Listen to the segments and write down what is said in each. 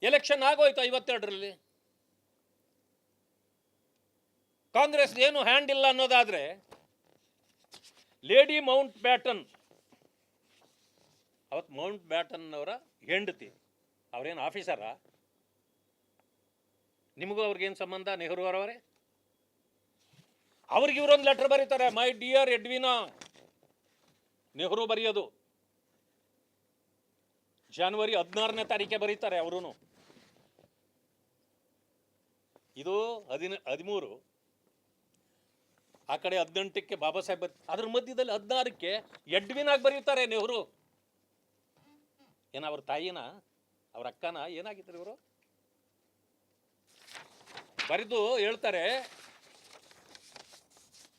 Election ಆಗೋಯ್ತು 52ರಲ್ಲಿ. ಕಾಂಗ್ರೆಸ್ ಏನು hand ಇಲ್ಲ ಅನ್ನೋದಾದ್ರೆ ಲೇಡಿ ಮೌಂಟ್ ಬ್ಯಾಟನ್, ಅವತ್ತು ಮೌಂಟ್ ಬ್ಯಾಟನ್ ಅವರ ಹೆಂಡತಿ, ಅವ್ರೇನು ಆಫೀಸರಾ? ನಿಮಗೂ ಅವ್ರಿಗೇನು ಸಂಬಂಧ? ನೆಹರು ಅವರವರೇ. ಅವ್ರಿಗೆ ಇವರೊಂದು ಲೆಟರ್ ಬರೀತಾರೆ, ಮೈ ಡಿಯರ್ ಎಡ್ವಿನಾ. ನೆಹರು ಬರೆಯೋದು ಜನವರಿ 16ನೇ ತಾರೀಕೆ ಬರೀತಾರೆ ಅವರು. ಇದು 13, ಆ ಕಡೆ 18ಕ್ಕೆ ಬಾಬಾ ಸಾಹೇಬ್ ಅದ್ರ ಮಧ್ಯದಲ್ಲಿ 16ಕ್ಕೆ ಎಡ್ವಿನಾಗಿ ಬರೀತಾರೆ ನೆಹರು. ಏನ ಅವ್ರ ತಾಯಿನ, ಅವ್ರ ಅಕ್ಕನ, ಏನಾಗಿದ್ರು ಇವರು? ಬರೆದು ಹೇಳ್ತಾರೆ,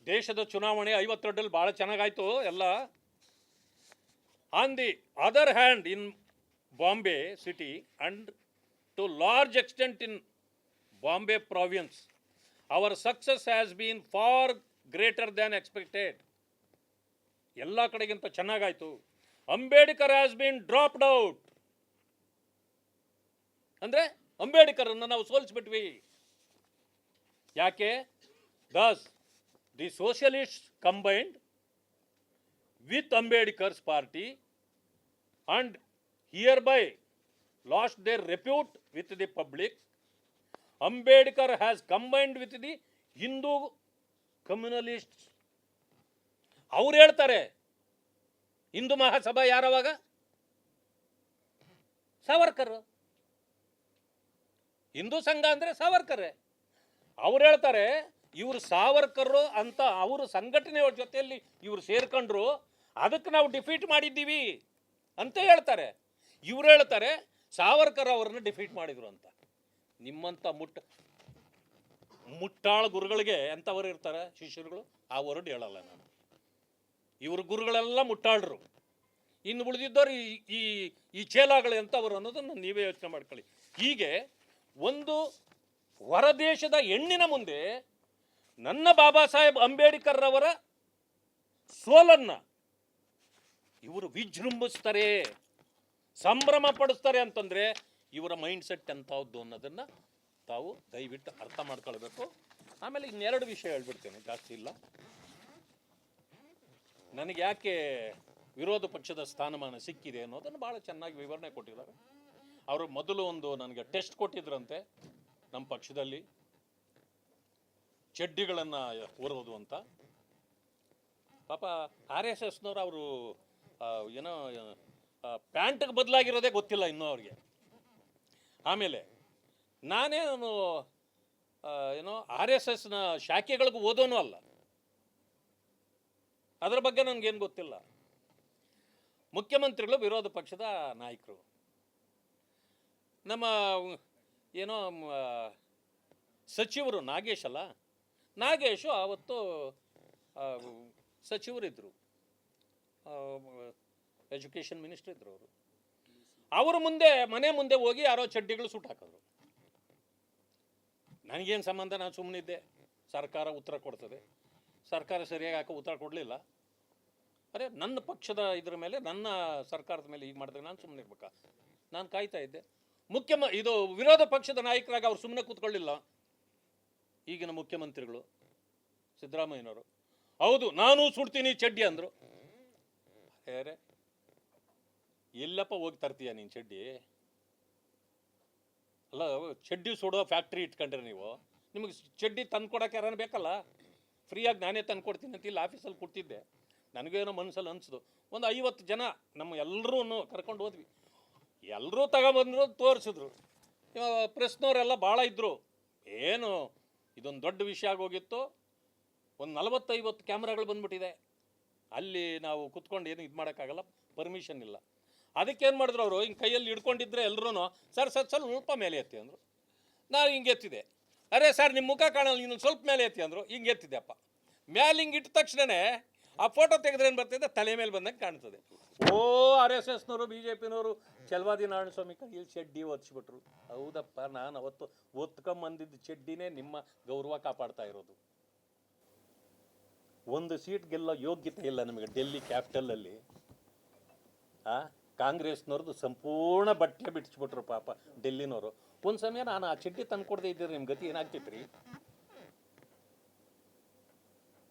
ದೇಶದ ಚುನಾವಣೆ 52ರಲ್ಲಿ ಬಹಳ ಚೆನ್ನಾಗಾಯ್ತು ಎಲ್ಲ. On the other hand, in Bombay city and to large extent in Bombay province, our success has been far greater than expected. ಎಲ್ಲ ಕಡೆಗಿಂತ ಚೆನ್ನಾಗಾಯ್ತು. Ambedkar has been dropped out. ಅಂದ್ರೆ ಅಂಬೇಡ್ಕರನ್ನು ನಾವು ಸೋಲಿಸ್ಬಿಟ್ವಿ. ಯಾಕೆ? Thus the socialist combined with Ambedkar's party and hereby lost their repute with the public. Ambedkar has combined with the Hindu communalists. ಅವ್ರು ಹೇಳ್ತಾರೆ, ಹಿಂದೂ ಮಹಾಸಭಾ ಯಾರವಾಗ? ಸಾವರ್ಕರ್. ಹಿಂದೂ ಸಂಘ ಅಂದ್ರೆ ಸಾವರ್ಕರ್. ಅವ್ರು ಹೇಳ್ತಾರೆ, ಇವರು ಸಾವರ್ಕರ್ ಅಂತ ಅವರು ಸಂಘಟನೆಯ ಜೊತೆಯಲ್ಲಿ ಇವರು ಸೇರ್ಕೊಂಡ್ರು, ಅದಕ್ಕೆ ನಾವು ಡಿಫೀಟ್ ಮಾಡಿದ್ದೀವಿ ಅಂತ ಹೇಳ್ತಾರೆ. ಇವ್ರು ಹೇಳ್ತಾರೆ ಸಾವರ್ಕರ್ ಅವರನ್ನು ಡಿಫೀಟ್ ಮಾಡಿದ್ರು ಅಂತ. ನಿಮ್ಮಂಥ ಮುಟ್ಟಾಳ ಗುರುಗಳಿಗೆ ಎಂಥವರು ಇರ್ತಾರೆ ಶಿಷ್ಯರುಗಳು, ಆ ವರ್ಡ್ ಹೇಳಲ್ಲ ನಾನು. ಇವ್ರ ಗುರುಗಳೆಲ್ಲ ಮುಟ್ಟಾಳ್ರು, ಇನ್ನು ಉಳಿದಿದ್ದವರು ಈ ಚೇಲಾಗಳು ಎಂಥವರು ಅನ್ನೋದನ್ನು ನೀವೇ ಯೋಚನೆ ಮಾಡ್ಕೊಳ್ಳಿ. ಹೀಗೆ ಒಂದು ಹೊರದೇಶದ ಹೆಣ್ಣಿನ ಮುಂದೆ ನನ್ನ ಬಾಬಾ ಸಾಹೇಬ್ ಅಂಬೇಡ್ಕರ್ ಅವರ ಸೋಲನ್ನ ಇವರು ವಿಜೃಂಭಿಸ್ತಾರೆ, ಸಂಭ್ರಮ ಪಡಿಸ್ತಾರೆ ಅಂತಂದ್ರೆ ಇವರ ಮೈಂಡ್ ಸೆಟ್ ಎಂಥದ್ದು ಅನ್ನೋದನ್ನ ತಾವು ದಯವಿಟ್ಟು ಅರ್ಥ ಮಾಡ್ಕೊಳ್ಬೇಕು. ಆಮೇಲೆ ಇನ್ನೆರಡು ವಿಷಯ ಹೇಳ್ಬಿಡ್ತೇನೆ, ಜಾಸ್ತಿ ಇಲ್ಲ. ನನಗೆ ಯಾಕೆ ವಿರೋಧ ಪಕ್ಷದ ಸ್ಥಾನಮಾನ ಸಿಕ್ಕಿದೆ ಅನ್ನೋದನ್ನು ಭಾಳ ಚೆನ್ನಾಗಿ ವಿವರಣೆ ಕೊಟ್ಟಿದ್ದಾರೆ. ಅವರು ಮೊದಲು ಒಂದು ನನಗೆ ಟೆಸ್ಟ್ ಕೊಟ್ಟಿದ್ರಂತೆ ನಮ್ಮ ಪಕ್ಷದಲ್ಲಿ, ಚಡ್ಡಿಗಳನ್ನು ಹೊರೋದು ಅಂತ. ಪಾಪ RSSನವ್ರು ಅವರು ಏನೋ ಪ್ಯಾಂಟ್ಗೆ ಬದಲಾಗಿರೋದೇ ಗೊತ್ತಿಲ್ಲ ಇನ್ನೂ ಅವ್ರಿಗೆ. ಆಮೇಲೆ ನಾನೇನು ಏನೋ RSSನ ಶಾಖೆಗಳಿಗೂ ಓದೋನು ಅಲ್ಲ, ಅದರ ಬಗ್ಗೆ ನನಗೇನು ಗೊತ್ತಿಲ್ಲ. ಮುಖ್ಯಮಂತ್ರಿಗಳು ವಿರೋಧ ಪಕ್ಷದ ನಾಯಕರು. ನಮ್ಮ ಏನೋ ಸಚಿವರು ನಾಗೇಶ್ ಅಲ್ಲ, ನಾಗೇಶು ಆವತ್ತು ಸಚಿವರಿದ್ದರು, ಎಜುಕೇಷನ್ ಮಿನಿಸ್ಟರ್ ಇದ್ರು ಅವರು. ಅವರ ಮುಂದೆ ಮನೆ ಮುಂದೆ ಹೋಗಿ ಯಾರೋ ಚಡ್ಡಿಗಳು ಸುಟ್ಟು ಹಾಕಿದ್ರು. ನನಗೇನು ಸಂಬಂಧ? ನಾನು ಸುಮ್ಮನಿದ್ದೆ. ಸರ್ಕಾರ ಉತ್ತರ ಕೊಡ್ತದೆ, ಸರ್ಕಾರ ಸರಿಯಾಗಿ ಹಾಕೋ ಉತ್ತರ ಕೊಡಲಿಲ್ಲ. ಅರೆ, ನನ್ನ ಪಕ್ಷದ ಇದ್ರ ಮೇಲೆ, ನನ್ನ ಸರ್ಕಾರದ ಮೇಲೆ ಈಗ ಮಾಡಿದ್ರೆ ನಾನು ಸುಮ್ಮನೆ ಇರ್ಬೇಕಾ? ನಾನು ಕಾಯ್ತಾ ಇದ್ದೆ. ಇದು ವಿರೋಧ ಪಕ್ಷದ ನಾಯಕರಾಗಿ ಅವ್ರು ಸುಮ್ಮನೆ ಕೂತ್ಕೊಳ್ಳಿಲ್ಲ. ಈಗಿನ ಮುಖ್ಯಮಂತ್ರಿಗಳು ಸಿದ್ದರಾಮಯ್ಯನವರು, ಹೌದು ನಾನು ಸುಡ್ತೀನಿ ಚಡ್ಡಿ ಅಂದರು. ಅರೆ, ಎಲ್ಲಪ್ಪ ಹೋಗಿ ತರ್ತೀಯ ನೀನು ಚಡ್ಡಿ? ಅಲ್ಲ, ಚಡ್ಡಿ ಸುಡೋ ಫ್ಯಾಕ್ಟ್ರಿ ಇಟ್ಕೊಂಡ್ರೆ ನೀವು, ನಿಮಗೆ ಚಡ್ಡಿ ತಂದು ಕೊಡೋಕೆ ಯಾರನ್ನ ಬೇಕಲ್ಲ? ಫ್ರೀಯಾಗಿ ನಾನೇ ತಂದು ಕೊಡ್ತೀನಿ ಅಂತ ಇಲ್ಲಿ ಆಫೀಸಲ್ಲಿ ಕೊಡ್ತಿದ್ದೆ. ನನಗೇನೋ ಮನಸ್ಸಲ್ಲಿ ಅನಿಸ್ದು, ಒಂದು 50 ಜನ ನಮ್ಮ ಎಲ್ಲರೂ ಕರ್ಕೊಂಡು ಹೋದ್ವಿ. ಎಲ್ಲರೂ ತಗೊಬಂದರು, ತೋರಿಸಿದ್ರು. ಪ್ರೆಸ್ನವರೆಲ್ಲ ಭಾಳ ಇದ್ದರು. ಏನು ಇದೊಂದು ದೊಡ್ಡ ವಿಷಯ ಆಗೋಗಿತ್ತು. ಒಂದು 40-50 ಕ್ಯಾಮ್ರಾಗಳು ಬಂದ್ಬಿಟ್ಟಿದೆ. ಅಲ್ಲಿ ನಾವು ಕುತ್ಕೊಂಡು ಏನು ಇದು ಮಾಡೋಕ್ಕಾಗಲ್ಲ, ಪರ್ಮಿಷನ್ ಇಲ್ಲ. ಅದಕ್ಕೇನು ಮಾಡಿದ್ರು ಅವರು, ಹಿಂಗೆ ಕೈಯಲ್ಲಿ ಹಿಡ್ಕೊಂಡಿದ್ರೆ ಎಲ್ಲರೂ ಸರ್ ಸ್ವಲ್ಪ ಮೇಲೆ ಎತ್ತಿ ಅಂದರು. ನಾನು ಹಿಂಗೆ ಎತ್ತಿದೆ. ಅರೆ ಸರ್, ನಿಮ್ಮ ಮುಖ ಕಾಣಲ್ಲ, ಇನ್ನೊಂದು ಸ್ವಲ್ಪ ಮೇಲೆ ಎತ್ತಿ ಅಂದರು. ಹಿಂಗೆ ಎತ್ತಿದ್ದೆಪ್ಪ. ಮೇಲೆ ಹಿಂಗೆ ಇಟ್ಟ ತಕ್ಷಣವೇ ಆ ಫೋಟೋ ತೆಗೆದ್ರೆ ಏನು ಬರ್ತಿದೆ, ತಲೆ ಮೇಲೆ ಬಂದಂಗೆ ಕಾಣ್ತದೆ. ಓ, RSSನವರು, BJPನವರು, ಚಲವಾದಿ ನಾರಾಯಣಸ್ವಾಮಿ ಇಲ್ಲಿ ಚಡ್ಡಿ ಒದಿಸ್ಬಿಟ್ರು. ಹೌದಪ್ಪ, ನಾನು ಅವತ್ತು ಒತ್ಕೊಂಬಂದಿದ್ದ ಚಡ್ಡಿನೇ ನಿಮ್ಮ ಗೌರವ ಕಾಪಾಡ್ತಾ ಇರೋದು. ಒಂದು ಸೀಟ್ ಗೆಲ್ಲೋ ಯೋಗ್ಯತೆ ಇಲ್ಲ ನಮಗೆ ಡೆಲ್ಲಿ ಕ್ಯಾಪಿಟಲಲ್ಲಿ. ಕಾಂಗ್ರೆಸ್ನವ್ರದ್ದು ಸಂಪೂರ್ಣ ಬಟ್ಟೆ ಬಿಡಿಸ್ಬಿಟ್ರು ಪಾಪ ಡೆಲ್ಲಿನವರು. ಒಂದು ಸಮಯ ನಾನು ಆ ಚಡ್ಡಿ ತಂದು ಕೊಡದೆ ಇದ್ದೀರಿ, ನಿಮ್ಮ ಗತಿ ಏನಾಗ್ತಿತ್ರಿ?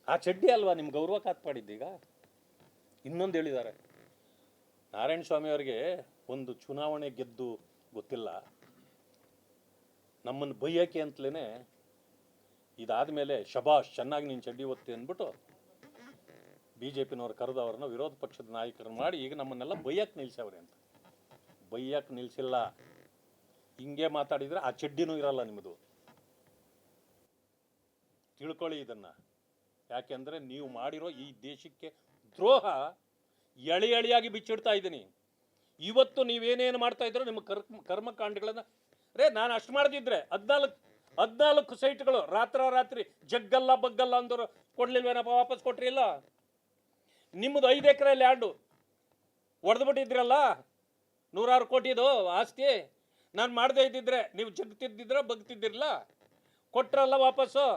ಆ ಚಡ್ಡಿ ಅಲ್ವಾ ನಿಮ್ಮ ಗೌರವ ಕಾತ್ಪಾಡಿದ್ದೀಗ? ಇನ್ನೊಂದು ಹೇಳಿದ್ದಾರೆ, ನಾರಾಯಣ ಸ್ವಾಮಿ ಅವರಿಗೆ ಒಂದು ಚುನಾವಣೆ ಗೆದ್ದು ಗೊತ್ತಿಲ್ಲ, ನಮ್ಮನ್ನು ಬೈಯಕ್ಕೆ ಅಂತಲೇ ಇದಾದ ಮೇಲೆ ಶಬಾಷ್ ಚೆನ್ನಾಗಿ ನೀನು ಚಡ್ಡಿ ಒತ್ತಿ ಅಂದ್ಬಿಟ್ಟು BJPನವ್ರು ಕರೆದು ಅವ್ರನ್ನ ವಿರೋಧ ಪಕ್ಷದ ನಾಯಕರನ್ನು ಮಾಡಿ ಈಗ ನಮ್ಮನ್ನೆಲ್ಲ ಬೈಯಕ್ಕೆ ನಿಲ್ಸವ್ರೆ ಅಂತ. ಬೈಯಕ್ಕೆ ನಿಲ್ಸಿಲ್ಲ, ಹಿಂಗೆ ಮಾತಾಡಿದರೆ ಆ ಚಡ್ಡಿನೂ ಇರಲ್ಲ ನಿಮ್ಮದು. ತಿಳ್ಕೊಳ್ಳಿ ಇದನ್ನು. ಯಾಕೆಂದರೆ ನೀವು ಮಾಡಿರೋ ಈ ದೇಶಕ್ಕೆ ದ್ರೋಹ ಎಳೆ ಎಳೆಯಾಗಿ ಬಿಚ್ಚಿಡ್ತಾ ಇದ್ದೀನಿ. ಇವತ್ತು ನೀವೇನೇನು ಮಾಡ್ತಾ ಇದ್ದೀರೋ ನಿಮ್ಮ ಕರ್ಮಕಾಂಡಗಳನ್ನು ನಾನು ಅಷ್ಟು ಮಾಡದಿದ್ರೆ 14 ಸೈಟ್ಗಳು ರಾತ್ರಿ ಜಗ್ಗಲ್ಲ ಬಗ್ಗಲ್ಲ ಅಂದರು ಕೊಡ್ಲಿಲ್ವೇನಪ್ಪ? ವಾಪಸ್ ಕೊಟ್ರಿಲ್ಲ. ನಿಮ್ಮದು 5 ಎಕರೆ ಲ್ಯಾಂಡು ಹೊಡೆದ್ಬಿಟ್ಟಿದ್ರಲ್ಲ, 100 ಕೋಟಿದು ಆಸ್ತಿ. ನಾನು ಮಾಡದೇ ಇದ್ದಿದ್ರೆ ನೀವು ಜಗ್ತಿದ್ದಿದ್ರೆ ಬಗ್ತಿದ್ದಿರಲ್ಲ, ಕೊಟ್ರಲ್ಲ ವಾಪಸ್ಸು.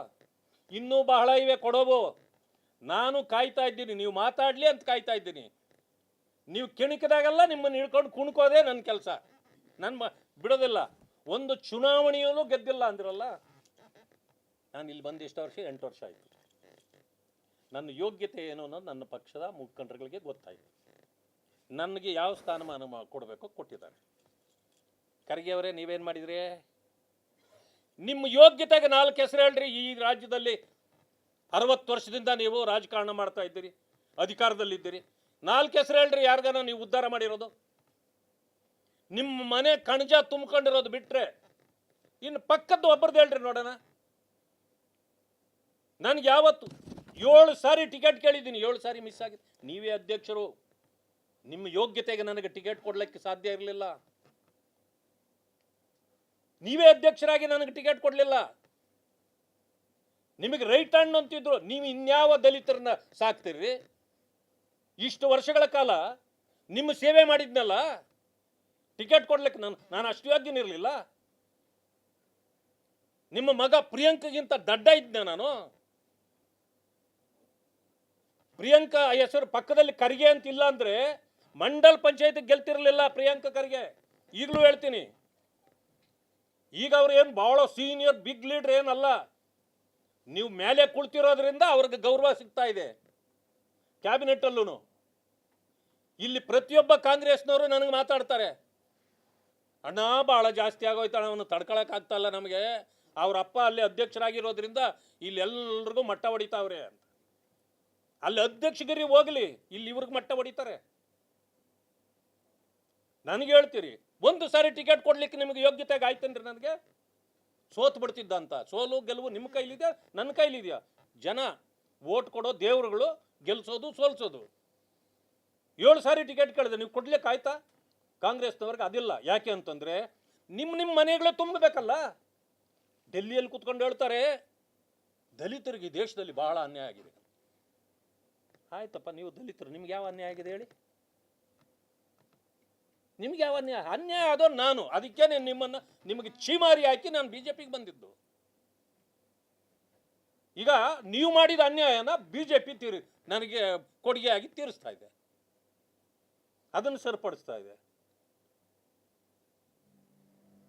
ಇನ್ನೂ ಬಹಳ ಇವೆ ಕೊಡೋವು. ನಾನು ಕಾಯ್ತಾ ಇದ್ದೀನಿ, ನೀವು ಮಾತಾಡಲಿ ಅಂತ ಕಾಯ್ತಾ ಇದ್ದೀನಿ. ನೀವು ಕೆಣಕಿದಾಗೆಲ್ಲ ನಿಮ್ಮನ್ನು ಹಿಡ್ಕೊಂಡು ಕುಣ್ಕೋದೇ ನನ್ನ ಕೆಲಸ. ನಾನು ಬಿಡೋದಿಲ್ಲ. ಒಂದು ಚುನಾವಣೆಯಲ್ಲೂ ಗೆದ್ದಿಲ್ಲ ಅಂದ್ರಲ್ಲ. ನಾನು ಇಲ್ಲಿ ಬಂದು ಎಷ್ಟು ವರ್ಷ? 8 ವರ್ಷ ಆಯಿತು. ನನ್ನ ಯೋಗ್ಯತೆ ಏನು ಅನ್ನೋದು ನನ್ನ ಪಕ್ಷದ ಮುಖಂಡರುಗಳಿಗೆ ಗೊತ್ತಾಯಿತು. ನನಗೆ ಯಾವ ಸ್ಥಾನಮಾನ ಕೊಡಬೇಕೋ ಕೊಟ್ಟಿದ್ದಾರೆ. ಖರ್ಗೆ ಅವರೇ, ನೀವೇನು ಮಾಡಿದ್ರಿ? ನಿಮ್ಮ ಯೋಗ್ಯತೆಗೆ 4 ಹೆಸರು ಹೇಳ್ರಿ. ಈ ರಾಜ್ಯದಲ್ಲಿ 60 ವರ್ಷದಿಂದ ನೀವು ರಾಜಕಾರಣ ಮಾಡ್ತಾ ಇದ್ದೀರಿ, ಅಧಿಕಾರದಲ್ಲಿದ್ದೀರಿ. 4 ಹೆಸರು ಹೇಳ್ರಿ ಯಾರಿಗಾನ ನೀವು ಉದ್ಧಾರ ಮಾಡಿರೋದು. ನಿಮ್ಮ ಮನೆ ಕಣಜ ತುಂಬಿಕೊಂಡಿರೋದು ಬಿಟ್ಟರೆ ಇನ್ನು ಪಕ್ಕದ್ದು ಒಬ್ಬರದ್ದು ಹೇಳ್ರಿ ನೋಡೋಣ. ನನಗೆ ಯಾವತ್ತು 7 ಸಾರಿ ಟಿಕೆಟ್ ಕೇಳಿದ್ದೀನಿ, 7 ಸಾರಿ ಮಿಸ್ ಆಗಿದೆ. ನೀವೇ ಅಧ್ಯಕ್ಷರು. ನಿಮ್ಮ ಯೋಗ್ಯತೆಗೆ ನನಗೆ ಟಿಕೆಟ್ ಕೊಡಲಿಕ್ಕೆ ಸಾಧ್ಯ ಇರಲಿಲ್ಲ. ನೀವೇ ಅಧ್ಯಕ್ಷರಾಗಿ ನನಗೆ ಟಿಕೆಟ್ ಕೊಡಲಿಲ್ಲ. ನಿಮಗೆ ರೈಟ್ ಹ್ಯಾಂಡ್ ಅಂತಿದ್ರು. ನೀವು ಇನ್ಯಾವ ದಲಿತರನ್ನ ಸಾಕ್ತೀರಿ? ಇಷ್ಟು ವರ್ಷಗಳ ಕಾಲ ನಿಮ್ಮ ಸೇವೆ ಮಾಡಿದ್ನಲ್ಲ, ಟಿಕೆಟ್ ಕೊಡ್ಲಿಕ್ಕೆ ನಾನು ಅಷ್ಟು ಯೋಗ್ಯನಿರಲಿಲ್ಲ. ನಿಮ್ಮ ಮಗ ಪ್ರಿಯಾಂಕಗಿಂತ ದಡ್ಡ ಇದ್ದೆ ನಾನು. ಪ್ರಿಯಾಂಕಾ ಹೆಸರು ಪಕ್ಕದಲ್ಲಿ ಖರ್ಗೆ ಅಂತ ಇಲ್ಲ ಅಂದ್ರೆ ಮಂಡಲ್ ಪಂಚಾಯತ್ ಗೆಲ್ತಿರಲಿಲ್ಲ ಪ್ರಿಯಾಂಕಾ ಖರ್ಗೆ. ಈಗಲೂ ಹೇಳ್ತೀನಿ, ಈಗ ಅವ್ರು ಏನು ಬಹಳ ಸೀನಿಯರ್ ಬಿಗ್ ಲೀಡರ್ ಏನಲ್ಲ. ನೀವು ಮೇಲೆ ಕುಳಿತಿರೋದ್ರಿಂದ ಅವ್ರಿಗೆ ಗೌರವ ಸಿಗ್ತಾ ಇದೆ ಕ್ಯಾಬಿನೆಟ್ ಅಲ್ಲೂ. ಇಲ್ಲಿ ಪ್ರತಿಯೊಬ್ಬ ಕಾಂಗ್ರೆಸ್ನವರು ನನಗೆ ಮಾತಾಡ್ತಾರೆ, ಅಣ್ಣ ಭಾಳ ಜಾಸ್ತಿ ಆಗೋಯ್ತಾಳೆ, ಅವನು ತಡ್ಕೊಳಕ್ಕಾಗ್ತಾ ಇಲ್ಲ ನಮಗೆ, ಅವ್ರ ಅಪ್ಪ ಅಲ್ಲಿ ಅಧ್ಯಕ್ಷರಾಗಿರೋದ್ರಿಂದ ಇಲ್ಲಿ ಎಲ್ರಿಗೂ ಮಟ್ಟ ಹೊಡಿತಾವ್ರೆ ಅಂತ. ಅಲ್ಲಿ ಅಧ್ಯಕ್ಷಗಿರಿ ಹೋಗ್ಲಿ, ಇಲ್ಲಿ ಇವ್ರಿಗೆ ಮಟ್ಟ ಹೊಡಿತಾರೆ. ನನಗೆ ಹೇಳ್ತೀರಿ, 1 ಸಾರಿ ಟಿಕೆಟ್ ಕೊಡ್ಲಿಕ್ಕೆ ನಿಮಗೆ ಯೋಗ್ಯತೆಗೆ ಆಯ್ತೇನ್ರಿ? ನನಗೆ ಸೋತ್ ಬಿಡ್ತಿದ್ದ ಅಂತ. ಸೋಲು ಗೆಲುವು ನಿಮ್ಮ ಕೈಲಿದೆಯಾ, ನನ್ನ ಕೈಲಿದೆಯಾ? ಜನ ವೋಟ್ ಕೊಡೋ ದೇವರುಗಳು, ಗೆಲ್ಸೋದು ಸೋಲ್ಸೋದು. 7 ಸಾರಿ ಟಿಕೆಟ್ ಕೇಳಿದೆ, ನೀವು ಕೊಡ್ಲಿಕ್ಕೆ ಆಯ್ತಾ? ಕಾಂಗ್ರೆಸ್ನವ್ರಿಗೆ ಅದಿಲ್ಲ. ಯಾಕೆ ಅಂತಂದರೆ ನಿಮ್ಮ ಮನೆಗಳೇ ತುಂಬಬೇಕಲ್ಲ. ಡೆಲ್ಲಿಯಲ್ಲಿ ಕೂತ್ಕೊಂಡು ಹೇಳ್ತಾರೆ ದಲಿತರಿಗೆ ಈ ದೇಶದಲ್ಲಿ ಬಹಳ ಅನ್ಯಾಯ ಆಗಿದೆ. ಆಯ್ತಪ್ಪ, ನೀವು ದಲಿತರು, ನಿಮ್ಗೆ ಯಾವ ಅನ್ಯಾಯ ಆಗಿದೆ ಹೇಳಿ? ನಿಮ್ಗೆ ಯಾವ ಅನ್ಯಾಯ ಅದೋ ನಾನು. ಅದಕ್ಕೆ ನಿಮಗೆ ಚೀಮಾರಿ ಹಾಕಿ ನಾನು BJPಗೆ ಬಂದಿದ್ದು. ಈಗ ನೀವು ಮಾಡಿದ ಅನ್ಯಾಯನ BJP ನನಗೆ ಕೊಡುಗೆಯಾಗಿ ತೀರಿಸ್ತಾ ಇದೆ, ಅದನ್ನು ಸರಿಪಡಿಸ್ತಾ ಇದೆ.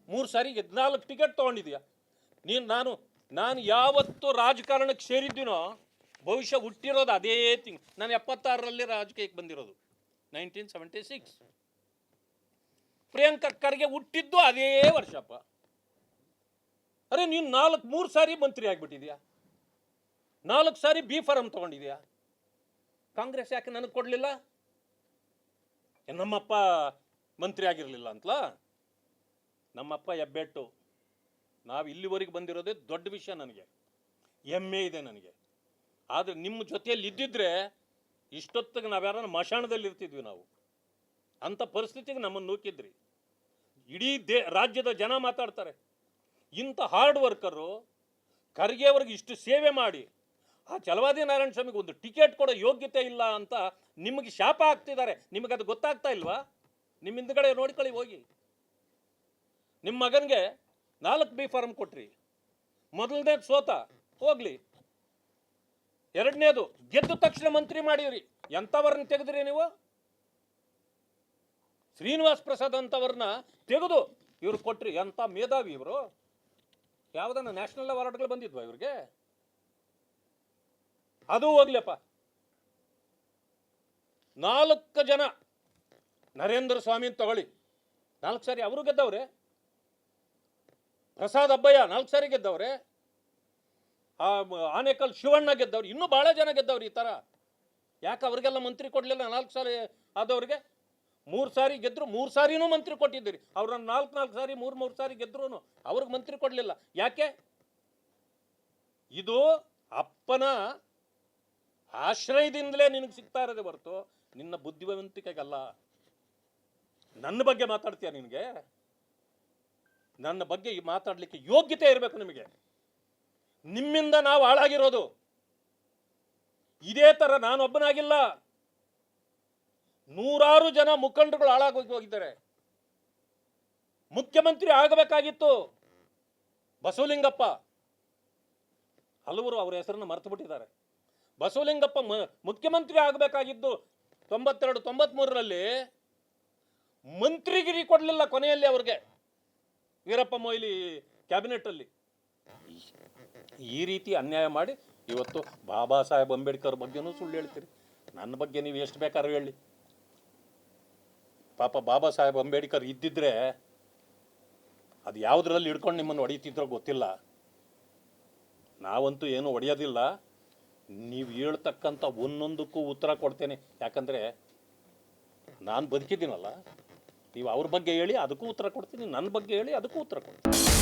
3 ಸಾರಿ 4 ಟಿಕೆಟ್ ತೊಗೊಂಡಿದ್ಯಾ ನಾನು ಯಾವತ್ತು ರಾಜಕಾರಣಕ್ಕೆ ಸೇರಿದ್ದೀನೋ, ಭವಿಷ್ಯ ಹುಟ್ಟಿರೋದು ಅದೇ ನಾನು 76ರಲ್ಲಿ ರಾಜಕೀಯಕ್ಕೆ ಬಂದಿರೋದು, 1976. ಪ್ರಿಯಾಂಕಾ ಖರ್ಗೆ ಹುಟ್ಟಿದ್ದು ಅದೇ ವರ್ಷಪ್ಪ. ಅರೆ ನೀನು 3 ಸಾರಿ ಮಂತ್ರಿ ಆಗಿಬಿಟ್ಟಿದ್ಯಾ, 4 ಸಾರಿ B ಫಾರಂ ತೊಗೊಂಡಿದ್ಯಾ. ಕಾಂಗ್ರೆಸ್ ಯಾಕೆ ನನಗೆ ಕೊಡಲಿಲ್ಲ? ನಮ್ಮಪ್ಪ ಮಂತ್ರಿ ಆಗಿರಲಿಲ್ಲ ಅಂತಲಾ? ನಮ್ಮಪ್ಪ ಹೆಬ್ಬೆಟ್ಟು. ನಾವು ಇಲ್ಲಿವರೆಗೆ ಬಂದಿರೋದೇ ದೊಡ್ಡ ವಿಷಯ, ನನಗೆ ಹೆಮ್ಮೆ ಇದೆ ನನಗೆ. ಆದರೆ ನಿಮ್ಮ ಜೊತೆಯಲ್ಲಿ ಇದ್ದಿದ್ರೆ ಇಷ್ಟೊತ್ತಿಗೆ ನಾವ್ಯಾರ ಮಶಾಣದಲ್ಲಿ ಇರ್ತಿದ್ವಿ ನಾವು. ಅಂಥ ಪರಿಸ್ಥಿತಿಗೆ ನಮ್ಮನ್ನು ನೂಕಿದ್ರಿ. ಇಡೀ ರಾಜ್ಯದ ಜನ ಮಾತಾಡ್ತಾರೆ, ಇಂಥ ಹಾರ್ಡ್ ವರ್ಕರು ಖರ್ಗೆ ಅವ್ರಿಗೆ ಇಷ್ಟು ಸೇವೆ ಮಾಡಿ ಆ ಛಲವಾದಿ ನಾರಾಯಣ ಸ್ವಾಮಿಗೆ ಒಂದು ಟಿಕೆಟ್ ಕೊಡೋ ಯೋಗ್ಯತೆ ಇಲ್ಲ ಅಂತ ನಿಮಗೆ ಶಾಪ ಹಾಕ್ತಿದ್ದಾರೆ. ನಿಮಗದು ಗೊತ್ತಾಗ್ತಾ ಇಲ್ವಾ? ನಿಮ್ಮ ಹಿಂದ್ಗಡೆ ನೋಡ್ಕೊಳ್ಳಿ ಹೋಗಿ. ನಿಮ್ಮ ಮಗನಿಗೆ 4 B ಫಾರಂ ಕೊಟ್ರಿ. ಮೊದಲನೇದು ಸೋತ, ಹೋಗ್ಲಿ. 2ನೇದು ಗೆದ್ದ ತಕ್ಷಣ ಮಂತ್ರಿ ಮಾಡಿದ್ರಿ. ಎಂಥವ್ರನ್ನ ತೆಗೆದ್ರಿ ನೀವು? ಶ್ರೀನಿವಾಸ್ ಪ್ರಸಾದ್ ಅಂತವ್ರನ್ನ ತೆಗೆದು ಇವ್ರು ಕೊಟ್ರಿ. ಎಂಥ ಮೇಧಾವಿ ಇವರು. ಯಾವುದನ್ನ ನ್ಯಾಷನಲ್ ಅವಾರ್ಡ್ಗಳು ಬಂದಿದ್ವಾ ಇವ್ರಿಗೆ? ಅದು ಹೋಗ್ಲಪ್ಪ. 4 ಜನ ನರೇಂದ್ರ ಸ್ವಾಮಿ ತಗೊಳ್ಳಿ, 4 ಸಾರಿ ಅವರು ಗೆದ್ದವ್ರೆ. ಪ್ರಸಾದ್ ಅಬ್ಬಯ್ಯ 4 ಸಾರಿ ಗೆದ್ದವ್ರೆ. ಆನೇಕಲ್ ಶಿವಣ್ಣ ಗೆದ್ದವ್ರು. ಇನ್ನೂ ಬಹಳ ಜನ ಗೆದ್ದವ್ರು ಈ ಥರ. ಯಾಕೆ ಅವ್ರಿಗೆಲ್ಲ ಮಂತ್ರಿ ಕೊಡಲಿಲ್ಲ? 4 ಸಾರಿ ಆದವ್ರಿಗೆ 3 ಸಾರಿ ಗೆದ್ರು, 3 ಸಾರಿನೂ ಮಂತ್ರಿ ಕೊಟ್ಟಿದ್ದೀರಿ. ಅವ್ರನ್ನ 4 ಸಾರಿ 3 ಸಾರಿ ಗೆದ್ರು ಅವ್ರಿಗೆ ಮಂತ್ರಿ ಕೊಡಲಿಲ್ಲ. ಯಾಕೆ? ಇದು ಅಪ್ಪನ ಆಶ್ರಯದಿಂದಲೇ ನಿನಗೆ ಸಿಗ್ತಾ ಇರೋದೇ ಹೊರತು ನಿನ್ನ ಬುದ್ಧಿವಂತಿಕೆಗಲ್ಲ. ನನ್ನ ಬಗ್ಗೆ ಮಾತಾಡ್ತೀಯ? ನಿನಗೆ ನನ್ನ ಬಗ್ಗೆ ಮಾತಾಡಲಿಕ್ಕೆ ಯೋಗ್ಯತೆ ಇರಬೇಕು ನಿಮಗೆ. ನಿಮ್ಮಿಂದ ನಾವು ಹಾಳಾಗಿರೋದು. ಇದೇ ಥರ ನಾನೊಬ್ಬನಾಗಿಲ್ಲ, 100 ಜನ ಮುಖಂಡರುಗಳು ಹಾಳಾಗಿ ಹೋಗಿದ್ದಾರೆ. ಮುಖ್ಯಮಂತ್ರಿ ಆಗಬೇಕಾಗಿತ್ತು ಬಸವಲಿಂಗಪ್ಪ. ಹಲವರು ಅವರ ಹೆಸರನ್ನು ಮರೆತು ಬಿಟ್ಟಿದ್ದಾರೆ. ಬಸವಲಿಂಗಪ್ಪ ಮುಖ್ಯಮಂತ್ರಿ ಆಗಬೇಕಾಗಿದ್ದು 92-93ರಲ್ಲಿ ಮಂತ್ರಿಗಿರಿ ಕೊಡಲಿಲ್ಲ ಕೊನೆಯಲ್ಲಿ ಅವ್ರಿಗೆ, ವೀರಪ್ಪ ಮೊಯ್ಲಿ ಕ್ಯಾಬಿನೆಟ್ ಅಲ್ಲಿ. ಈ ರೀತಿ ಅನ್ಯಾಯ ಮಾಡಿ ಇವತ್ತು ಬಾಬಾ ಸಾಹೇಬ್ ಅಂಬೇಡ್ಕರ್ ಬಗ್ಗೆನೂ ಸುಳ್ಳು ಹೇಳ್ತೀರಿ. ನನ್ನ ಬಗ್ಗೆ ನೀವು ಎಷ್ಟು ಬೇಕಾದ್ರೂ ಹೇಳಿ. ಪಾಪ ಬಾಬಾ ಸಾಹೇಬ್ ಅಂಬೇಡ್ಕರ್ ಇದ್ದಿದ್ರೆ ಅದು ಯಾವುದ್ರಲ್ಲಿ ಹಿಡ್ಕೊಂಡು ನಿಮ್ಮನ್ನು ಹೊಡಿತಿದ್ರೋ ಗೊತ್ತಿಲ್ಲ. ನಾವಂತೂ ಏನು ಹೊಡೆಯೋದಿಲ್ಲ. ನೀವು ಹೇಳ್ತಕ್ಕಂಥ ಒಂದೊಂದಕ್ಕೂ ಉತ್ತರ ಕೊಡ್ತೇನೆ. ಯಾಕಂದರೆ ನಾನು ಬದುಕಿದ್ದೀನಲ್ಲ. ನೀವು ಅವ್ರ ಬಗ್ಗೆ ಹೇಳಿ ಅದಕ್ಕೂ ಉತ್ತರ ಕೊಡ್ತೀನಿ, ನನ್ನ ಬಗ್ಗೆ ಹೇಳಿ ಅದಕ್ಕೂ ಉತ್ತರ ಕೊಡ್ತೀನಿ.